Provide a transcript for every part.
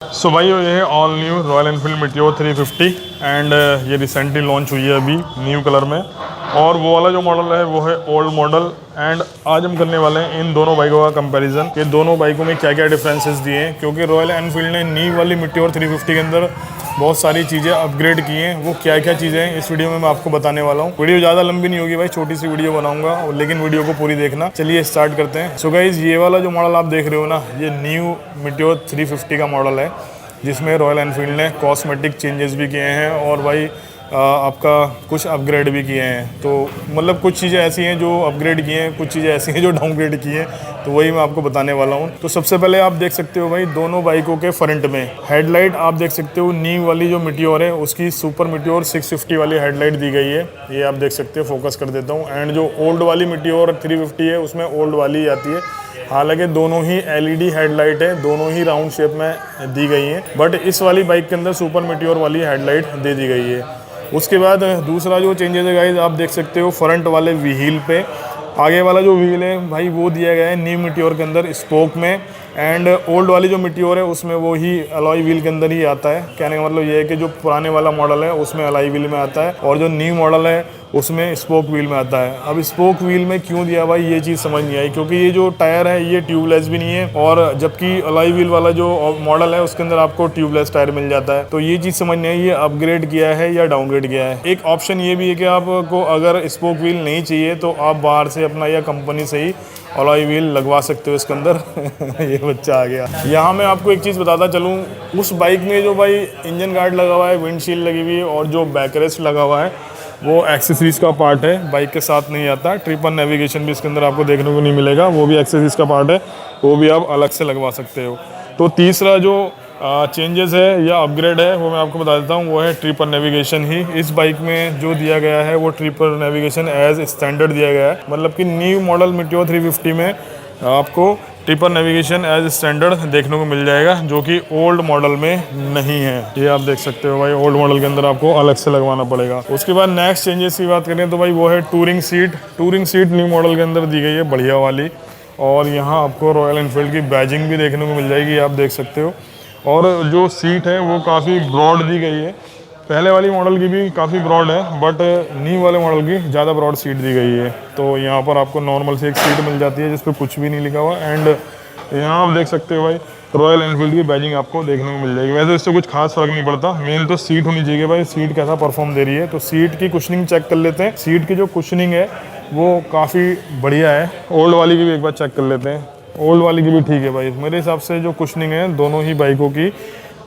सो भाई ये है all new royal Enfield meteor 350 and ये रिसेंटली लॉन्च हुई है अभी न्यू कलर में। और वो वाला जो मॉडल है वो है ओल्ड मॉडल। एंड आज हम करने वाले हैं इन दोनों बाइकों का कंपैरिजन कि दोनों बाइकों में क्या क्या डिफरेंसेस दिए हैं, क्योंकि रॉयल एनफील्ड ने न्यू वाली मीटियोर 350 के अंदर बहुत सारी चीज़ें अपग्रेड की हैं। वो क्या क्या चीज़ें हैं इस वीडियो में मैं आपको बताने वाला हूँ। वीडियो ज़्यादा लंबी नहीं होगी भाई, छोटी सी वीडियो बनाऊंगा, लेकिन वीडियो को पूरी देखना। चलिए स्टार्ट करते हैं। सो गाइस, ये वाला जो मॉडल आप देख रहे हो ना, ये न्यू मीटियोर 350 का मॉडल है, जिसमें रॉयल एनफील्ड ने कॉस्मेटिक चेंजेस भी किए हैं और भाई आपका कुछ अपग्रेड भी किए हैं। तो मतलब कुछ चीज़ें ऐसी हैं जो अपग्रेड किए हैं, कुछ चीज़ें ऐसी हैं जो डाउनग्रेड किए हैं, तो वही मैं आपको बताने वाला हूँ। तो सबसे पहले आप देख सकते हो भाई, दोनों बाइकों के फ्रंट में हेडलाइट आप देख सकते हो। न्यू वाली जो मीटियोर है उसकी सुपर मीटियोर 650 वाली हेडलाइट दी गई है, ये आप देख सकते हो। फोकस कर देता हूँ। एंड जो ओल्ड वाली मीटियोर 350 है उसमें ओल्ड वाली ही आती है। हालांकि दोनों ही एलईडी हेडलाइट है, दोनों ही राउंड शेप में दी गई हैं, बट इस वाली बाइक के अंदर सुपर मीटियोर वाली हेडलाइट दे दी गई है। उसके बाद दूसरा जो चेंजेस है गाइस, आप देख सकते हो फ्रंट वाले व्हील पे आगे वाला जो व्हील है भाई वो दिया गया है न्यू मीटियोर के अंदर स्पोक में। एंड ओल्ड वाली जो मीटियोर है उसमें वो ही अलॉय व्हील के अंदर ही आता है। कहने का मतलब ये है कि जो पुराने वाला मॉडल है उसमें अलॉय व्हील में आता है और जो न्यू मॉडल है उसमें स्पोक व्हील में आता है। अब स्पोक व्हील में क्यों दिया भाई, ये चीज़ समझ नहीं आई, क्योंकि ये जो टायर है ये ट्यूबलेस भी नहीं है, और जबकि अलॉय व्हील वाला जो मॉडल है उसके अंदर आपको ट्यूबलेस टायर मिल जाता है। तो ये चीज़ समझ नहीं आई, ये अपग्रेड किया है या डाउनग्रेड किया है। एक ऑप्शन ये भी है कि आपको अगर स्पोक व्हील नहीं चाहिए तो आप बाहर से अपना या कंपनी से ही अलॉय व्हील लगवा सकते हो इसके अंदर। ये बच्चा आ गया। यहाँ मैं आपको एक चीज़ बताता चलूँ, उस बाइक में जो भाई इंजन गार्ड लगा हुआ है, विंडशील्ड लगी हुई है और जो बैकरेस्ट लगा हुआ है वो एक्सेसरीज का पार्ट है, बाइक के साथ नहीं आता। ट्रिपल नेविगेशन भी इसके अंदर आपको देखने को नहीं मिलेगा, वो भी एक्सेसरीज का पार्ट है, वो भी आप अलग से लगवा सकते हो। तो तीसरा जो चेंजेस है या अपग्रेड है वो मैं आपको बता देता हूँ, वो है ट्रिपल नेविगेशन ही। इस बाइक में जो दिया गया है वो ट्रिपल नेविगेशन एज स्टैंडर्ड दिया गया है, मतलब कि न्यू मॉडल मीटियोर 350 में आपको ट्रिपल नेविगेशन एज स्टैंडर्ड देखने को मिल जाएगा, जो कि ओल्ड मॉडल में नहीं है। ये आप देख सकते हो भाई, ओल्ड मॉडल के अंदर आपको अलग से लगवाना पड़ेगा। उसके बाद नेक्स्ट चेंजेस की बात करें तो भाई वो है touring seat. Touring seat new model के अंदर दी गई है बढ़िया वाली, और यहाँ आपको रॉयल एनफील्ड की बैजिंग भी देखने को मिल जाएगी, आप देख सकते हो। और जो सीट है वो काफ़ी ब्रॉड दी गई है, पहले वाली मॉडल की भी काफ़ी ब्रॉड है, बट न्यू वाले मॉडल की ज़्यादा ब्रॉड सीट दी गई है। तो यहाँ पर आपको नॉर्मल से एक सीट मिल जाती है जिस पर कुछ भी नहीं लिखा हुआ। एंड यहाँ आप देख सकते हो भाई, रॉयल एनफील्ड की बैजिंग आपको देखने को मिल जाएगी। वैसे इससे कुछ खास फर्क नहीं पड़ता, मेन तो सीट होनी चाहिए भाई, सीट कैसा परफॉर्म दे रही है। तो सीट की कुशनिंग चेक कर लेते हैं। सीट की जो कुशनिंग है वो काफ़ी बढ़िया है। ओल्ड वाली की भी एक बार चेक कर लेते हैं। ओल्ड वाली की भी ठीक है भाई, मेरे हिसाब से जो कुशनिंग है दोनों ही बाइकों की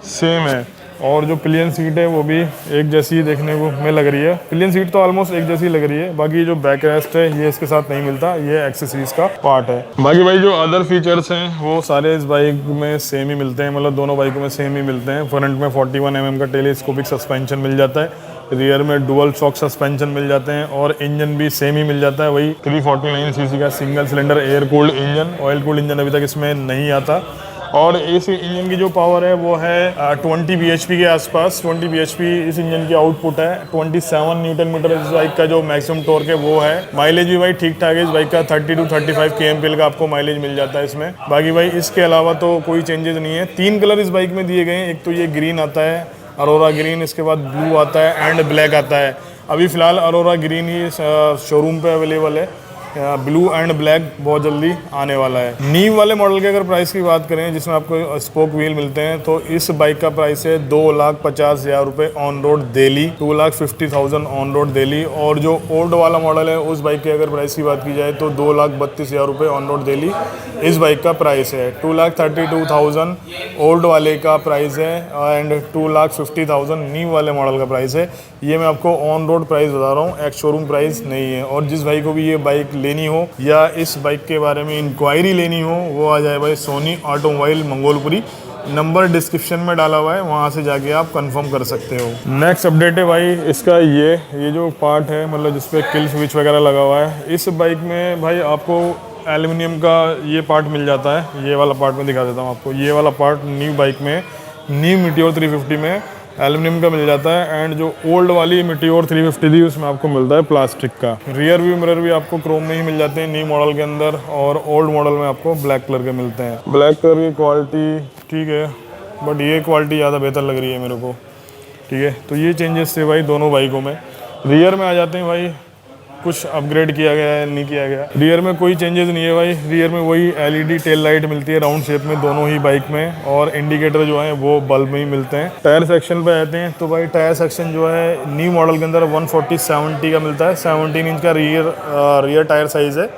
सेम है। और जो पिलियन सीट है वो भी एक जैसी देखने को में लग रही है। पिलियन सीट तो ऑलमोस्ट एक जैसी लग रही है, बाकी जो बैक रेस्ट है ये इसके साथ नहीं मिलता, ये एक्सेसरीज का पार्ट है। बाकी भाई जो अदर फीचर्स हैं वो सारे इस बाइक में सेम ही मिलते हैं, मतलब दोनों बाइकों में सेम ही मिलते हैं। फ्रंट में 41 mm का टेलीस्कोपिक सस्पेंशन मिल जाता है, रियर में डुअल शॉक सस्पेंशन मिल जाते हैं, और इंजन भी सेम ही मिल जाता है, वही 349 cc का single cylinder air cooled engine. Oil cooled engine अभी तक इसमें नहीं आता। और इस इंजन की जो पावर है वो है 20 bhp के आसपास। 20 bhp इस इंजन की आउटपुट है। 27 न्यूटन मीटर इस बाइक का जो मैक्सिमम टॉर्क है वो है। माइलेज भी भाई ठीक ठाक है इस बाइक का, 30 to 35 kmpl का आपको माइलेज मिल जाता है इसमें। बाकी भाई इसके अलावा तो कोई चेंजेस नहीं है। 3 कलर इस बाइक में दिए गए हैं, एक तो ये ग्रीन आता है, अरोरा ग्रीन, इसके बाद ब्लू आता है एंड ब्लैक आता है। अभी फिलहाल अरोरा ग्रीन ही शोरूम पे अवेलेबल है, ब्लू एंड ब्लैक बहुत जल्दी आने वाला है। न्यू वाले मॉडल के अगर प्राइस की बात करें जिसमें आपको स्पोक व्हील मिलते हैं, तो इस बाइक का प्राइस है 2,50,000 रुपये on road daily, 2,50,000 on road daily. और जो ओल्ड वाला मॉडल है उस बाइक के अगर प्राइस की बात की जाए तो 2,32,000 रुपये ऑन रोड डेली इस बाइक का प्राइस है। 2,32,000 ओल्ड वाले का प्राइस है एंड 2,50,000 न्यू वाले मॉडल का प्राइस है। ये मैं आपको ऑन रोड प्राइस बता रहा हूँ, एक शोरूम प्राइस नहीं है। और जिस भाई को भी ये बाइक लेनी हो या इस बाइक के बारे में इंक्वायरी लेनी हो वो आ जाए भाई Soni automobile Mangolpuri, number description में डाला हुआ है, वहाँ से जाके आप कंफर्म कर सकते हो। नेक्स्ट अपडेट है भाई इसका ये जो पार्ट है, मतलब जिसपे किल स्विच वगैरह लगा हुआ है, इस बाइक में भाई आपको एल्युमिनियम का ये पार्ट मिल जाता है। ये वाला पार्ट मैं दिखा देता हूँ आपको। ये वाला पार्ट न्यू बाइक में, न्यू मीटियोर 350 में एल्युमिनियम का मिल जाता है। एंड जो ओल्ड वाली मीटियोर 350 थी उसमें आपको मिलता है प्लास्टिक का। रियर व्यू मिरर भी आपको क्रोम में ही मिल जाते हैं न्यू मॉडल के अंदर, और ओल्ड मॉडल में आपको ब्लैक कलर के मिलते हैं। ब्लैक कलर की क्वालिटी ठीक है, बट ये क्वालिटी ज़्यादा बेहतर लग रही है मेरे को। ठीक है, तो ये चेंजेस थे भाई दोनों बाइकों में। रियर में आ जाते हैं भाई, कुछ अपग्रेड किया गया है नहीं किया गया। रियर में कोई चेंजेस नहीं है भाई, रियर में वही एलईडी टेल लाइट मिलती है राउंड शेप में दोनों ही बाइक में, और इंडिकेटर जो है वो बल्ब में ही मिलते हैं। टायर सेक्शन पे आते हैं तो भाई टायर सेक्शन जो है न्यू मॉडल के अंदर 140/70 का मिलता है। 17 इंच का रियर टायर साइज़ है,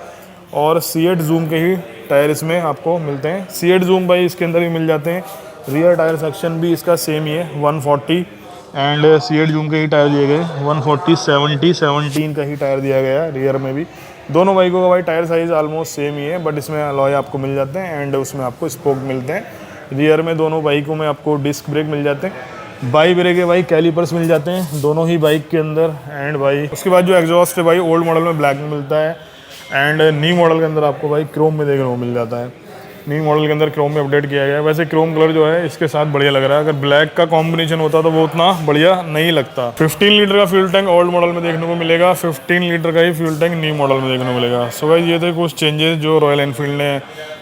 और C8 जूम के ही टायर इसमें आपको मिलते हैं। C8 जूम भाई इसके अंदर ही मिल जाते हैं। रियर टायर सेक्शन भी इसका सेम ही है 140, एंड C8 जूम के ही टायर दिए गए 140/70 का ही टायर दिया गया है रियर में भी। दोनों बाइकों का भाई टायर साइज़ ऑलमोस्ट सेम ही है, बट इसमें अलॉय आपको मिल जाते हैं एंड उसमें आपको स्पोक मिलते हैं। रियर में दोनों बाइकों में आपको डिस्क ब्रेक मिल जाते हैं, बाई ब्रेक के भाई कैलिपर्स मिल जाते हैं दोनों ही बाइक के अंदर। एंड भाई उसके बाद जो एग्जॉस्ट है भाई ओल्ड मॉडल में ब्लैक में मिलता है, एंड न्यू मॉडल के अंदर आपको भाई क्रोम में देखने को मिल जाता है। न्यू मॉडल के अंदर क्रोम में अपडेट किया गया है। वैसे क्रोम कलर जो है इसके साथ बढ़िया लग रहा है, अगर ब्लैक का कॉम्बिनेशन होता तो वो उतना बढ़िया नहीं लगता। 15 लीटर का फ्यूल टैंक ओल्ड मॉडल में देखने को मिलेगा, 15 लीटर का ही फ्यूल टैंक न्यू मॉडल में देखने को मिलेगा। सो गाइस ये थे कुछ चेंजेस जो रॉयल एनफील्ड ने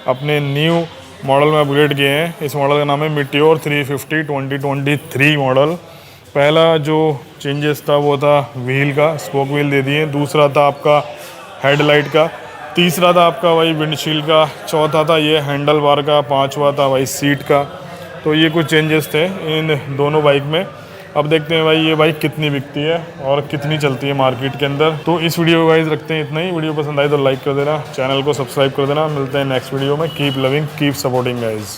अपने न्यू मॉडल में अपग्रेड किए हैं। इस मॉडल का नाम है मीटियोर 350 2023 मॉडल। पहला जो चेंजेस था वो था व्हील का, स्पोक व्हील दे दिए। दूसरा था आपका हेडलाइट का। तीसरा था आपका भाई विंडशील्ड का। चौथा था ये हैंडल बार का। पांचवा था भाई सीट का। तो ये कुछ चेंजेस थे इन दोनों बाइक में। अब देखते हैं भाई ये बाइक कितनी बिकती है और कितनी चलती है मार्केट के अंदर। तो इस वीडियो को गाइस रखते हैं इतना ही। वीडियो पसंद आई तो लाइक कर देना, चैनल को सब्सक्राइब कर देना। मिलते हैं नेक्स्ट वीडियो में। Keep loving, keep supporting guys.